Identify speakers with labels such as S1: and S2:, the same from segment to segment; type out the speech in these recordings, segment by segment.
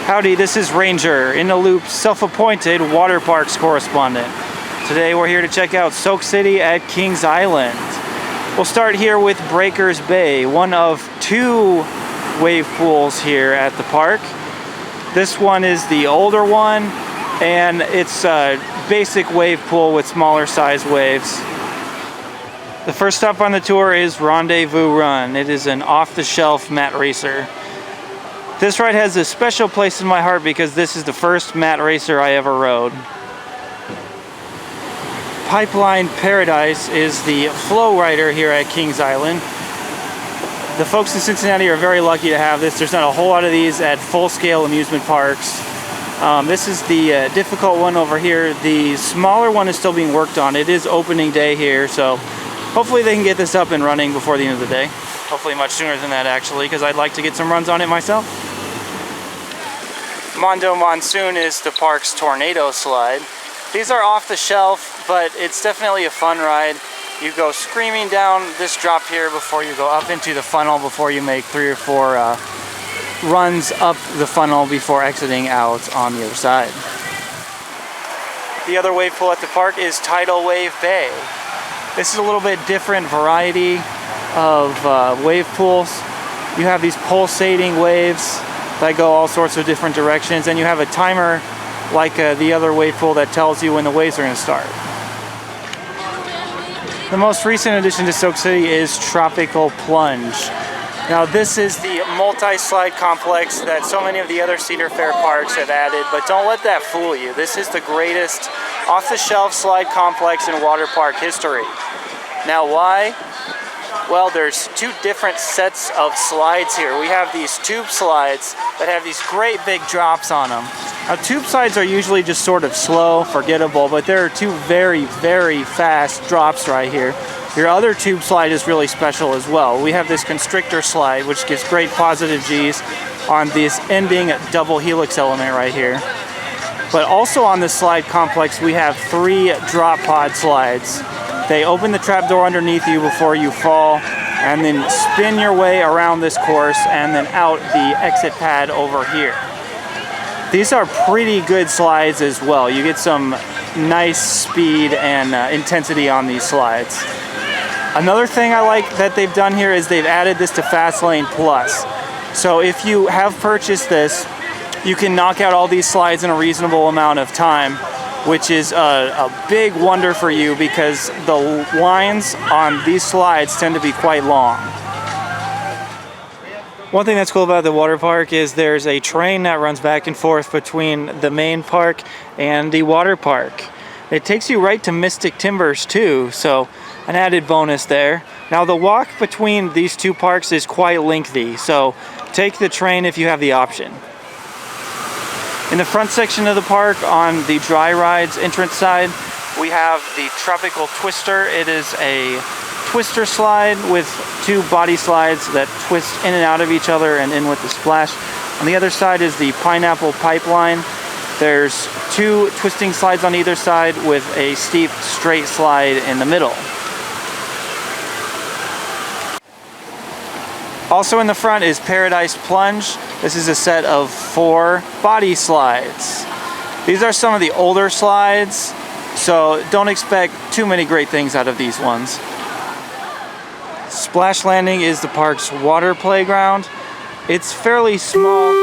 S1: Howdy, this is Ranger, In the Loop self-appointed water parks correspondent. Today we're here to check out Soak City at Kings Island. We'll start here with Breakers Bay, one of two wave pools here at the park. This one is the older one, and it's a basic wave pool with smaller size waves. The first stop on the tour is Rendezvous Run. It is an off-the-shelf mat racer. This ride has a special place in my heart because this is the first mat racer I ever rode. Pipeline Paradise is the flow rider here at Kings Island. The folks in Cincinnati are very lucky to have this. There's not a whole lot of these at full-scale amusement parks. This is the difficult one over here. The smaller one is still being worked on. It is opening day here, so hopefully they can get this up and running before the end of the day. Hopefully much sooner than that, actually, because I'd like to get some runs on it myself. Mondo Monsoon is the park's tornado slide. These are off the shelf, but it's definitely a fun ride. You go screaming down this drop here before you go up into the funnel, before you make 3 or 4 runs up the funnel before exiting out on the other side. The other wave pool at the park is Tidal Wave Bay. This is a little bit different variety of wave pools. You have these pulsating waves that go all sorts of different directions, and you have a timer like the other wave pool that tells you when the waves are going to start. The most recent addition to Soak City is Tropical Plunge. Now this is the multi-slide complex that so many of the other Cedar Fair parks have added, but don't let that fool you. This is the greatest off-the-shelf slide complex in water park history. Now why? Well, there's 2 different sets of slides here. We have these tube slides that have these great big drops on them. Now, tube slides are usually just sort of slow, forgettable, but there are 2 very, very fast drops right here. Your other tube slide is really special as well. We have this constrictor slide, which gives great positive G's on this ending double helix element right here. But also on this slide complex, we have 3 drop pod slides. They open the trap door underneath you before you fall, and then spin your way around this course and then out the exit pad over here. These are pretty good slides as well. You get some nice speed and intensity on these slides. Another thing I like that they've done here is they've added this to Fastlane Plus. So if you have purchased this, you can knock out all these slides in a reasonable amount of time, which is a big wonder for you because the lines on these slides tend to be quite long. One thing that's cool about the water park is there's a train that runs back and forth between the main park and the water park. It takes you right to Mystic Timbers too, so an added bonus there. Now the walk between these 2 parks is quite lengthy, so take the train if you have the option. In the front section of the park, on the dry rides entrance side, we have the Tropical Twister. It is a twister slide with 2 body slides that twist in and out of each other and in with the splash. On the other side is the Pineapple Pipeline. There's 2 twisting slides on either side with a steep straight slide in the middle. Also in the front is Paradise Plunge. This is a set of 4 body slides. These are some of the older slides, so don't expect too many great things out of these ones. Splash Landing is the park's water playground. It's fairly small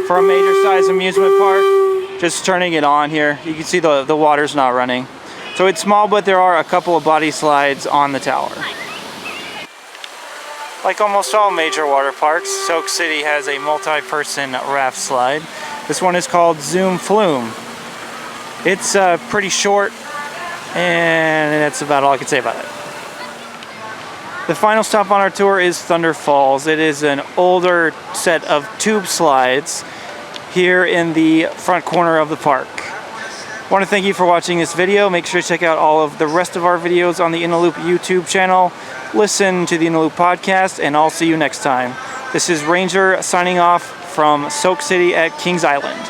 S1: for a major size amusement park. Just turning it on here, you can see the water's not running. So it's small, but there are a couple of body slides on the tower. Like almost all major water parks, Soak City has a multi-person raft slide. This one is called Zoom Flume. It's pretty short, and that's about all I can say about it. The final stop on our tour is Thunder Falls. It is an older set of tube slides here in the front corner of the park. I want to thank you for watching this video. Make sure to check out all of the rest of our videos on the In the Loop YouTube channel. Listen to the In the Loop podcast, and I'll see you next time. This is Ranger signing off from Soak City at Kings Island.